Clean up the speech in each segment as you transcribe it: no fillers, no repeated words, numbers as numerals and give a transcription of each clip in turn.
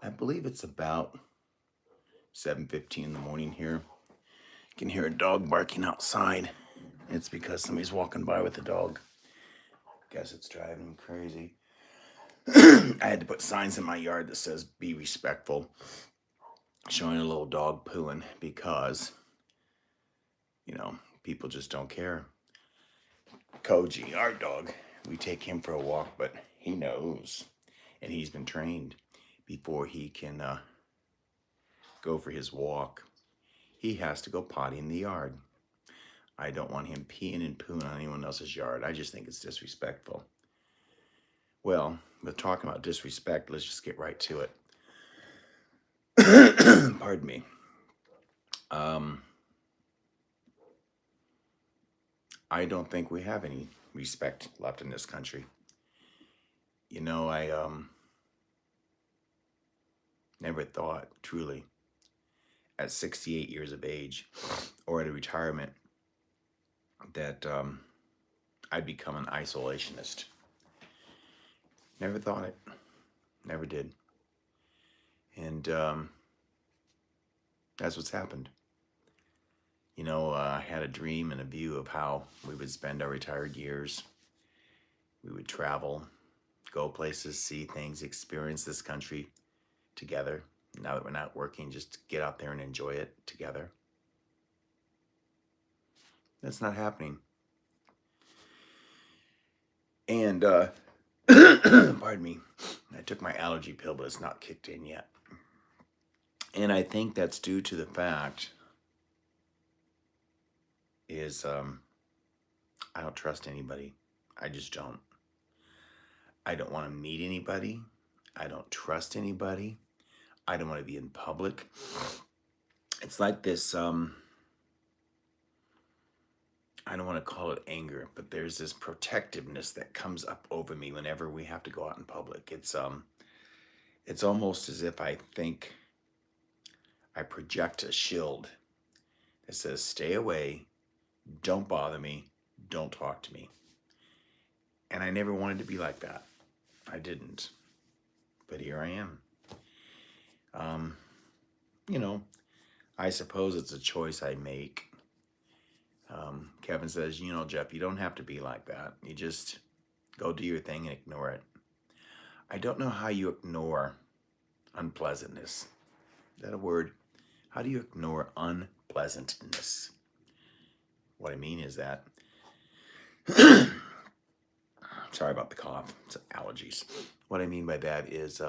I believe it's about 7:15 in the morning here. You can hear a dog barking outside. It's because somebody's walking by with a dog. Guess it's driving me crazy. I had to put signs in my yard that says "Be respectful," showing a little dog pooing because people just don't care. Koji, our dog, we take him for a walk, but he knows, and he's been trained before he can go for his walk. He has to go potty in the yard. I don't want him peeing and pooing on anyone else's yard. I just think it's disrespectful. Well, with talking about disrespect, let's just get right to it. Pardon me. Um, I don't think we have any respect left in this country. I never thought truly at 68 years of age or at a retirement that I'd become an isolationist. Never thought it. Never did. And that's what's happened. I had a dream and a view of how we would spend our retired years. We would travel, go places, see things, experience this country together. Now that we're not working, just get out there and enjoy it together. That's not happening. And, pardon me, I took my allergy pill, but it's not kicked in yet. And I think that's due to the fact is I don't trust anybody. I just don't. I don't want to meet anybody. I don't trust anybody. I don't want to be in public. It's like this, I don't want to call it anger, but there's this protectiveness that comes up over me whenever we have to go out in public. It's almost as if I think I project a shield that says, stay away, don't bother me, don't talk to me. And I never wanted to be like that. I didn't. But here I am. I suppose it's a choice I make. Kevin says, Jeff, you don't have to be like that. You just go do your thing and ignore it. I don't know how you ignore unpleasantness. Is that a word? How do you ignore unpleasantness? What I mean is that, sorry about the cough, it's allergies. What I mean by that is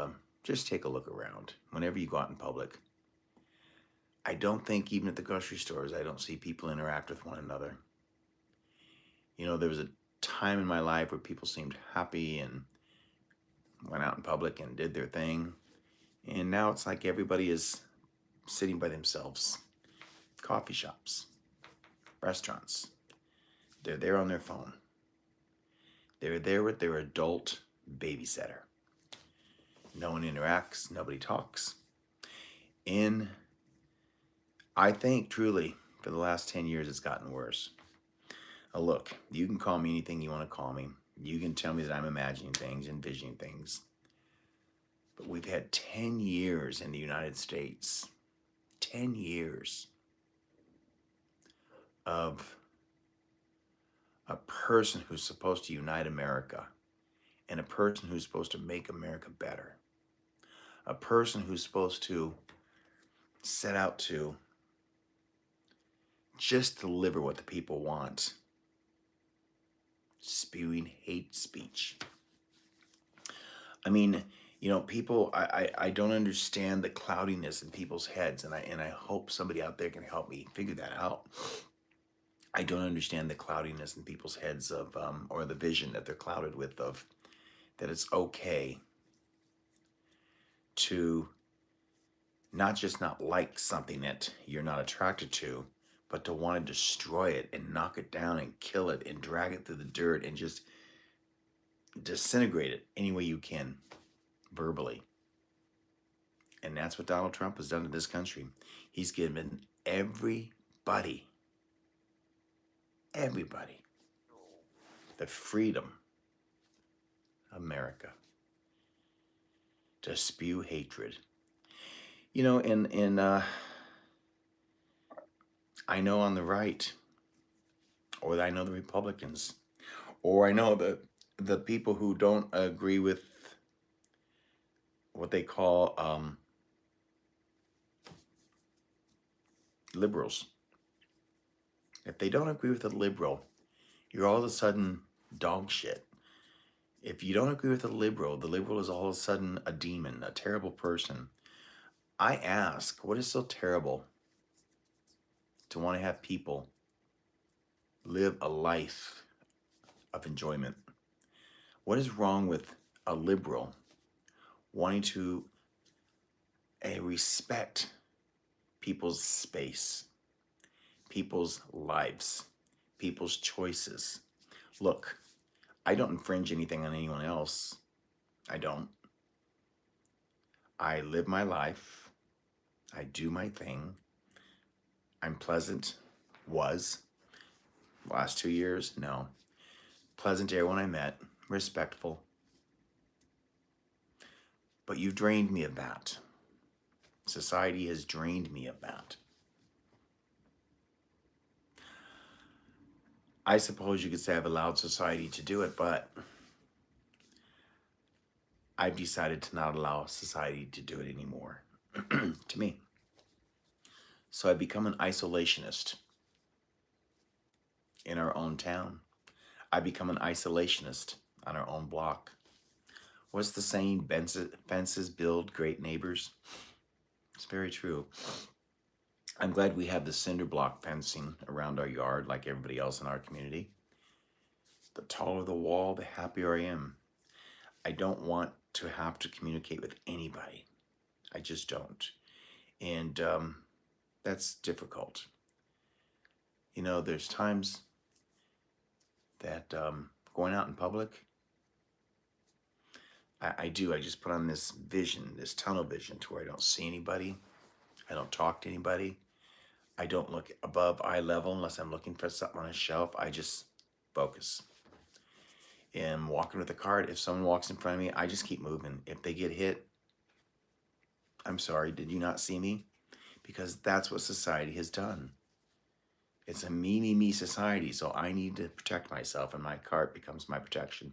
just take a look around. Whenever you go out in public, I don't think even at the grocery stores, I don't see people interact with one another. There was a time in my life where people seemed happy and went out in public and did their thing. And now it's like everybody is sitting by themselves. Coffee shops, restaurants. They're there on their phone. They're there with their adult babysitter. No one interacts, nobody talks. And I think truly for the last 10 years it's gotten worse. Look, you can call me anything you want to call me. You can tell me that I'm imagining things, envisioning things. But we've had 10 years in the United States, 10 years of a person who's supposed to unite America and a person who's supposed to make America better. A person who's supposed to set out to just deliver what the people want. Spewing hate speech. I mean, people, I don't understand the cloudiness in people's heads, and I hope somebody out there can help me figure that out. I don't understand the cloudiness in people's heads of, or the vision that they're clouded with of, that it's okay to not just not like something that you're not attracted to, but to want to destroy it and knock it down and kill it and drag it through the dirt and just disintegrate it any way you can, verbally. And that's what Donald Trump has done to this country. He's given everybody, the freedom, America, to spew hatred You know, and I know on the right, or I know the Republicans, or I know the people who don't agree with what they call liberals. If they don't agree with a liberal, you're all of a sudden dog shit. If you don't agree with the liberal is all of a sudden a demon, a terrible person. I ask, what is so terrible to want to have people live a life of enjoyment? What is wrong with a liberal wanting to respect people's space, people's lives, people's choices? Look, I don't infringe anything on anyone else. I don't. I live my life. I do my thing. I'm pleasant. Was. Last 2 years, no. Pleasant to everyone I met. Respectful. But you've drained me of that. Society has drained me of that. I suppose you could say I've allowed society to do it, but I've decided to not allow society to do it anymore. To me. So I've become an isolationist in our own town. I become an isolationist on our own block. What's the saying? Fences build great neighbors. It's very true. I'm glad we have the cinder block fencing around our yard like everybody else in our community. The taller the wall, the happier I am. I don't want to have to communicate with anybody. I just don't. And that's difficult. You know, there's times that going out in public, I just put on this vision, this tunnel vision to where I don't see anybody. I don't talk to anybody. I don't look above eye level unless I'm looking for something on a shelf. I just focus. And walking with a cart, if someone walks in front of me, I just keep moving. If they get hit, I'm sorry, did you not see me? Because that's what society has done. It's a me society, so I need to protect myself, and my cart becomes my protection.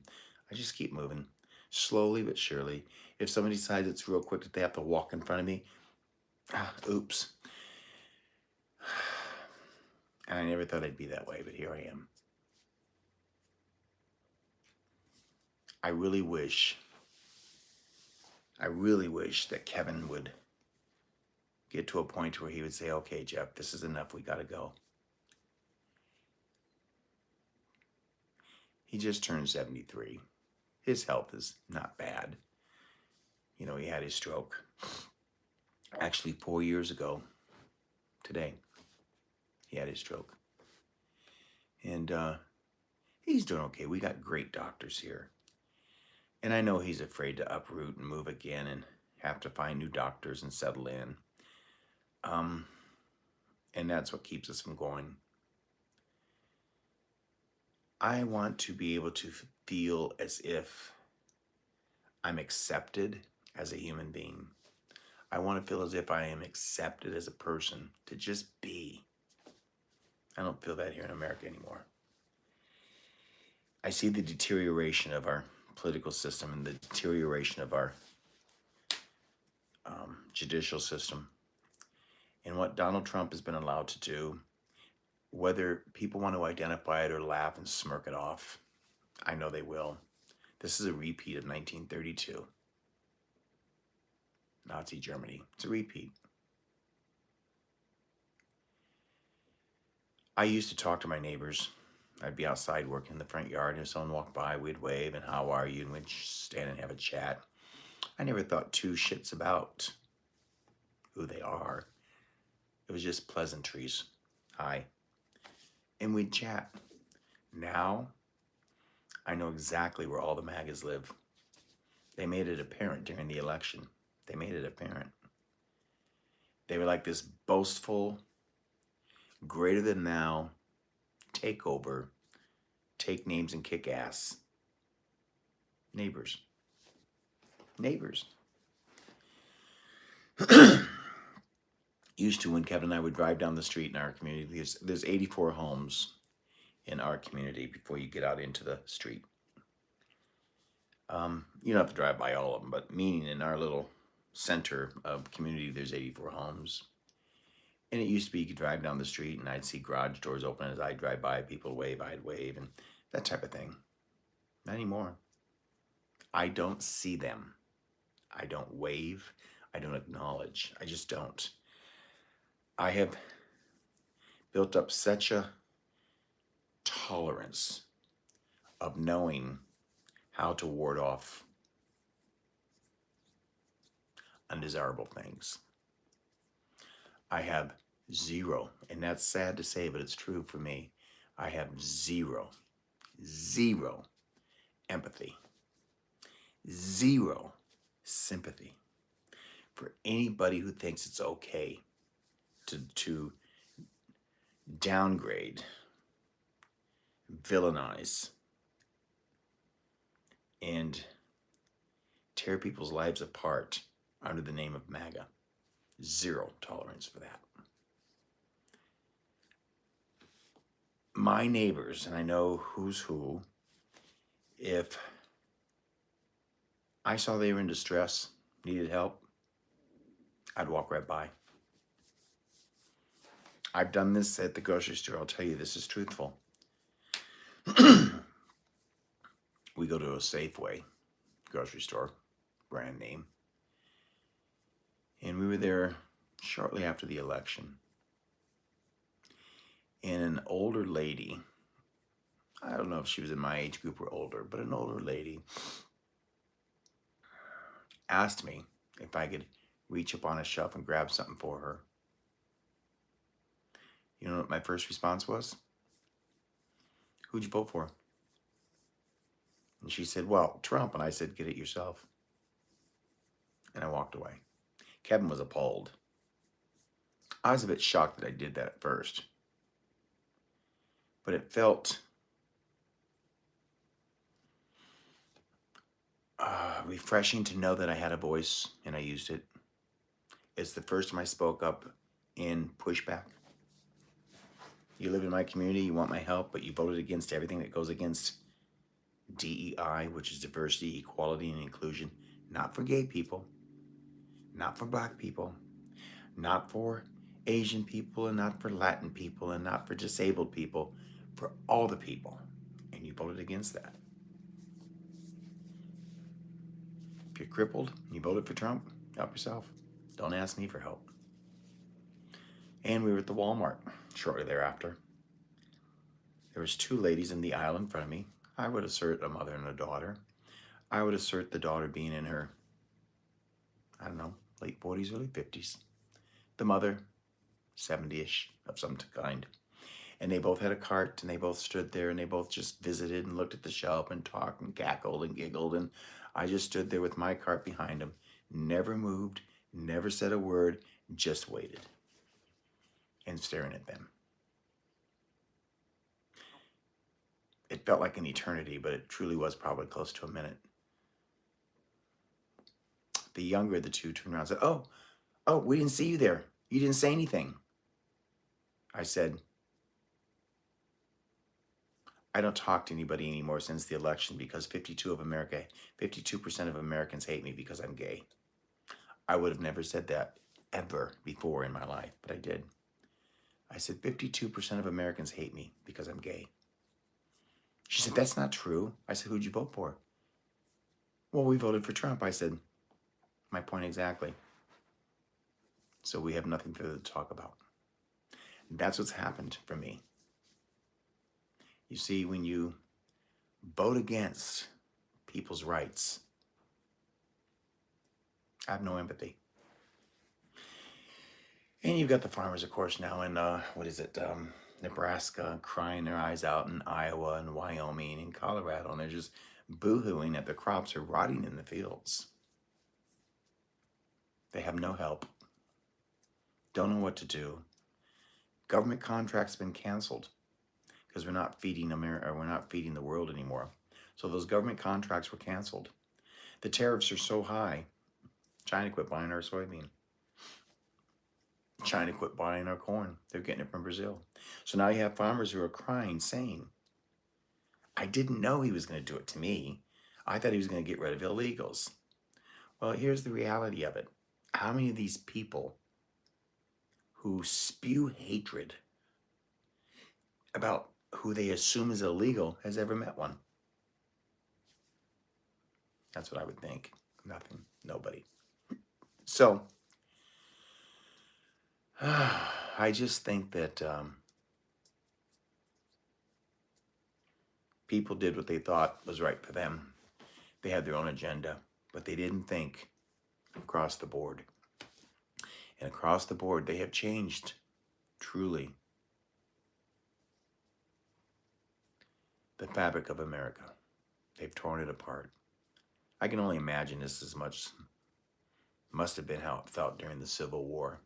I just keep moving, slowly but surely. If somebody decides it's real quick that they have to walk in front of me, oops. And I never thought I'd be that way, but here I am. I really wish that Kevin would get to a point where he would say, okay, Jeff, this is enough. We got to go. He just turned 73. His health is not bad. You know, he had his stroke. Actually, 4 years ago today, he had his stroke. And he's doing okay. We got great doctors here. And I know he's afraid to uproot and move again and have to find new doctors and settle in. And that's what keeps us from going. I want to be able to feel as if I'm accepted as a human being. I want to feel as if I am accepted as a person to just be. I don't feel that here in America anymore. I see the deterioration of our political system and the deterioration of our judicial system. And what Donald Trump has been allowed to do, whether people want to identify it or laugh and smirk it off, I know they will. This is a repeat of 1932. Nazi Germany. It's a repeat. I used to talk to my neighbors. I'd be outside working in the front yard, and if someone walked by, we'd wave and how are you, and we'd stand and have a chat. I never thought two shits about who they are. It was just pleasantries. Hi. And we'd chat. Now, I know exactly where all the MAGAs live. They made it apparent during the election. They made it apparent. They were like this boastful, greater than thou, takeover, take names and kick ass. Neighbors. Used to, when Kevin and I would drive down the street in our community, there's 84 homes in our community before you get out into the street. You don't have to drive by all of them, but meaning in our little center of community, there's 84 homes. And it used to be you could drive down the street and I'd see garage doors open as I'd drive by, people wave, I'd wave, and that type of thing. Not anymore. I don't see them. I don't wave. I don't acknowledge. I just don't. I have built up such a tolerance of knowing how to ward off undesirable things. I have zero, and that's sad to say, but it's true for me. I have zero empathy, zero sympathy for anybody who thinks it's okay to downgrade, villainize, and tear people's lives apart under the name of MAGA. Zero tolerance for that. My neighbors, and I know who's who, if I saw they were in distress, needed help, I'd walk right by. I've done this at the grocery store. I'll tell you, this is truthful. We go to a Safeway grocery store, brand name. And we were there shortly after the election. And an older lady, I don't know if she was in my age group or older, but an older lady asked me if I could reach up on a shelf and grab something for her. You know what my first response was? Who'd you vote for? And she said, well, Trump. And I said, get it yourself. And I walked away. Kevin was appalled. I was a bit shocked that I did that at first. But it felt refreshing to know that I had a voice and I used it. It's the first time I spoke up in pushback. You live in my community, you want my help, but you voted against everything that goes against DEI, which is diversity, equality, and inclusion. Not for gay people, not for black people, not for Asian people, and not for Latin people, and not for disabled people, for all the people. And you voted against that. If you're crippled and you voted for Trump, help yourself. Don't ask me for help. And we were at the Walmart shortly thereafter. There was two ladies in the aisle in front of me. I would assert a mother and a daughter. I would assert the daughter being in her, I don't know, late 40s, early 50s. The mother, 70-ish of some kind. And they both had a cart, and they both stood there, and they both just visited and looked at the shelf and talked and cackled and giggled. And I just stood there with my cart behind them, never moved, never said a word, just waited and staring at them. It felt like an eternity, but it truly was probably close to a minute. The younger of the two turned around and said, oh, we didn't see you there. You didn't say anything. I said, I don't talk to anybody anymore since the election because 52% of Americans hate me because I'm gay. I would have never said that ever before in my life, but I did. I said, 52% of Americans hate me because I'm gay. She said, that's not true. I said, who'd you vote for? Well, we voted for Trump. I said, my point exactly. So we have nothing further to talk about. That's what's happened for me. You see, when you vote against people's rights, I have no empathy. And you've got the farmers, of course, now in, Nebraska, crying their eyes out, in Iowa and Wyoming and Colorado, and they're just boo-hooing that the crops are rotting in the fields. They have no help. Don't know what to do. Government contracts have been canceled because we're not feeding America, or we're not feeding the world anymore. So those government contracts were canceled. The tariffs are so high, China quit buying our soybean. China quit buying our corn. They're getting it from Brazil. So now you have farmers who are crying, saying, I didn't know he was going to do it to me. I thought he was going to get rid of illegals. Well, here's the reality of it. How many of these people who spew hatred about who they assume is illegal has ever met one? That's what I would think. Nothing. Nobody. So, I just think that people did what they thought was right for them. They had their own agenda, but they didn't think across the board. And across the board, they have changed, truly, the fabric of America. They've torn it apart. I can only imagine this as much must have been how it felt during the Civil War,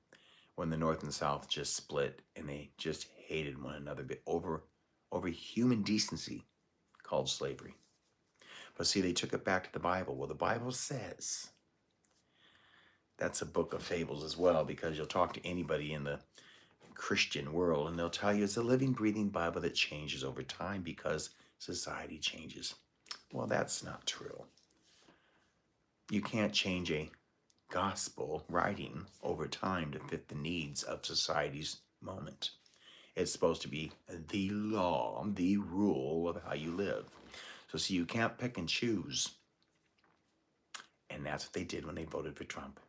when the North and South just split and they just hated one another over human decency called slavery. But see, they took it back to the Bible. Well, the Bible says, that's a book of fables as well, because you'll talk to anybody in the Christian world and they'll tell you it's a living, breathing Bible that changes over time because society changes. Well, that's not true. You can't change a gospel writing over time to fit the needs of society's moment. It's supposed to be the law, the rule of how you live. So see, you can't pick and choose. And that's what they did when they voted for Trump.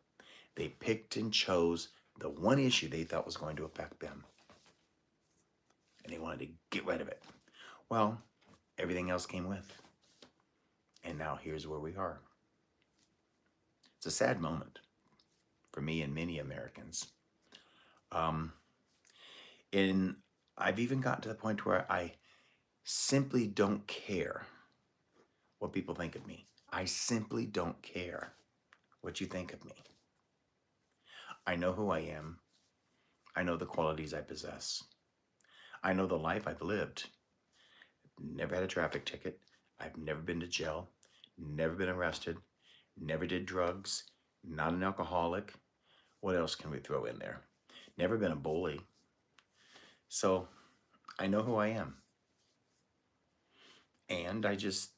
They picked and chose the one issue they thought was going to affect them. And they wanted to get rid of it. Well, everything else came with. And now here's where we are. It's a sad moment for me and many Americans. And I've even gotten to the point where I simply don't care what people think of me. I simply don't care what you think of me. I know who I am. I know the qualities I possess. I know the life I've lived. Never had a traffic ticket. I've never been to jail. Never been arrested. Never did drugs. Not an alcoholic. What else can we throw in there? Never been a bully. So I know who I am. And I just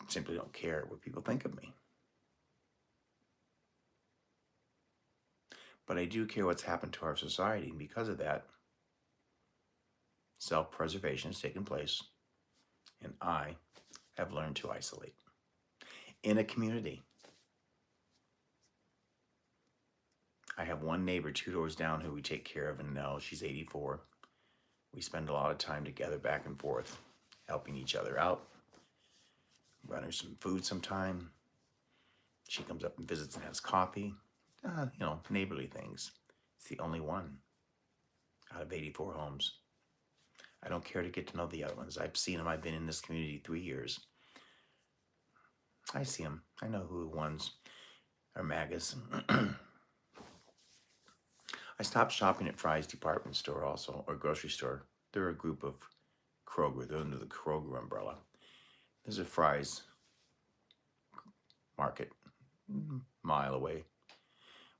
simply don't care what people think of me. But I do care what's happened to our society. And because of that, self-preservation has taken place. And I have learned to isolate. In a community, I have one neighbor 2 doors down who we take care of, and now she's 84. We spend a lot of time together back and forth, helping each other out. Run her some food sometime. She comes up and visits and has coffee. Neighborly things. It's the only one out of 84 homes. I don't care to get to know the other ones. I've seen them. I've been in this community 3 years. I see them. I know who the ones are MAGAs. I stopped shopping at Fry's department store also, or grocery store. They're a group of Kroger. They're under the Kroger umbrella. There's a Fry's market a mile away.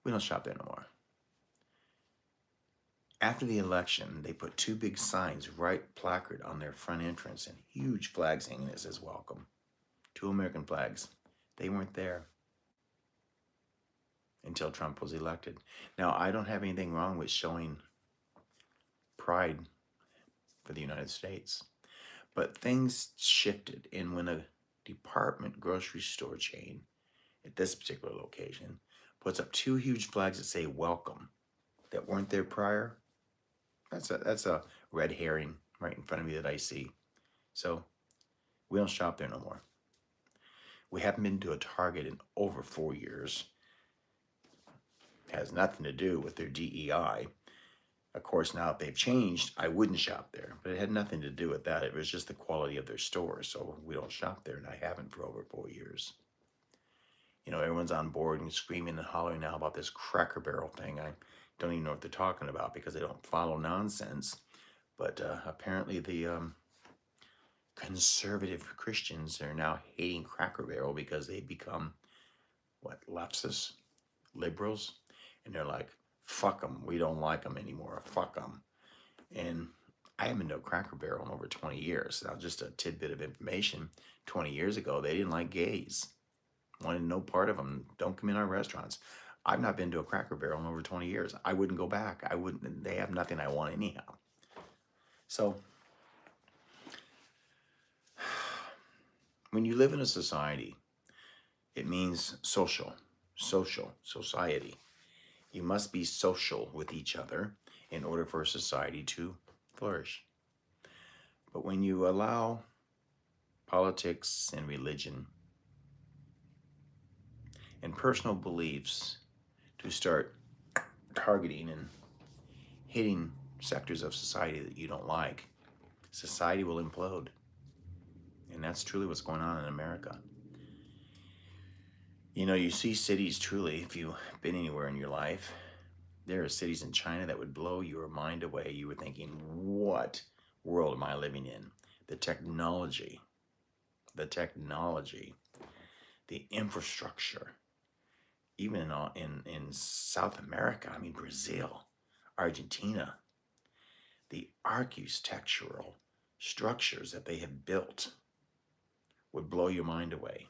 We don't shop there no more. After the election, they put 2 big signs, right placard on their front entrance, and huge flags hanging that says welcome. 2 American flags. They weren't there until Trump was elected. Now, I don't have anything wrong with showing pride for the United States, but things shifted. And when a department grocery store chain at this particular location puts up 2 huge flags that say welcome that weren't there prior, that's a red herring right in front of me that I see. So we don't shop there no more. We haven't been to a Target in over 4 years. It has nothing to do with their DEI. Of course, now if they've changed, I wouldn't shop there, but it had nothing to do with that. It was just the quality of their stores. So we don't shop there, and I haven't for over 4 years. Everyone's on board and screaming and hollering now about this Cracker Barrel thing. I don't even know what they're talking about because they don't follow nonsense. But apparently the conservative Christians are now hating Cracker Barrel because they've become, leftists, liberals. And they're like, Fuck them. We don't like them anymore. Fuck them. And I haven't been to a Cracker Barrel in over 20 years. Now, just a tidbit of information. 20 years ago, they didn't like gays. Wanted no part of them. Don't come in our restaurants. I've not been to a Cracker Barrel in over 20 years. I wouldn't go back. I wouldn't. They have nothing I want anyhow. So when you live in a society, it means society. You must be social with each other in order for a society to flourish. But when you allow politics and religion and personal beliefs to start targeting and hitting sectors of society that you don't like, society will implode. And that's truly what's going on in America. You know, you see cities truly, if you've been anywhere in your life, there are cities in China that would blow your mind away. You were thinking, what world am I living in? The technology, the infrastructure, even in South America, I mean, Brazil, Argentina, the architectural structures that they have built would blow your mind away.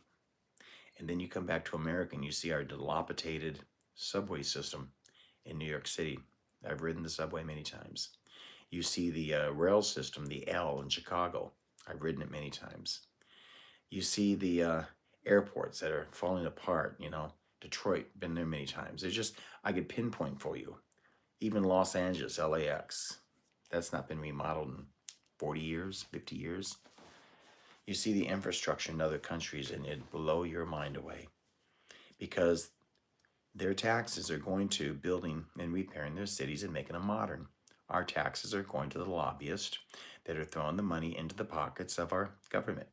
And then you come back to America and you see our dilapidated subway system in New York City. I've ridden the subway many times. You see the rail system, the L in Chicago. I've ridden it many times. You see the airports that are falling apart, you know. Detroit, been there many times. There's just, I could pinpoint for you. Even Los Angeles, LAX. That's not been remodeled in 40 years, 50 years. You see the infrastructure in other countries and it'd blow your mind away. Because their taxes are going to building and repairing their cities and making them modern. Our taxes are going to the lobbyists that are throwing the money into the pockets of our government.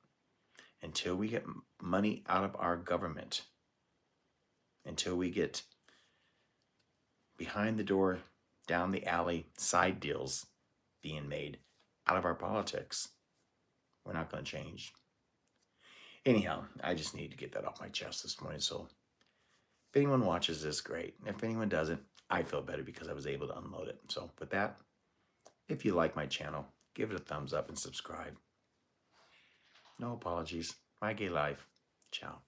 Until we get money out of our government, until we get behind the door, down the alley, side deals being made out of our politics, we're not going to change. Anyhow, I just need to get that off my chest this morning. So if anyone watches this, great. If anyone doesn't, I feel better because I was able to unload it. So with that, if you like my channel, give it a thumbs up and subscribe. No apologies. My gay life. Ciao.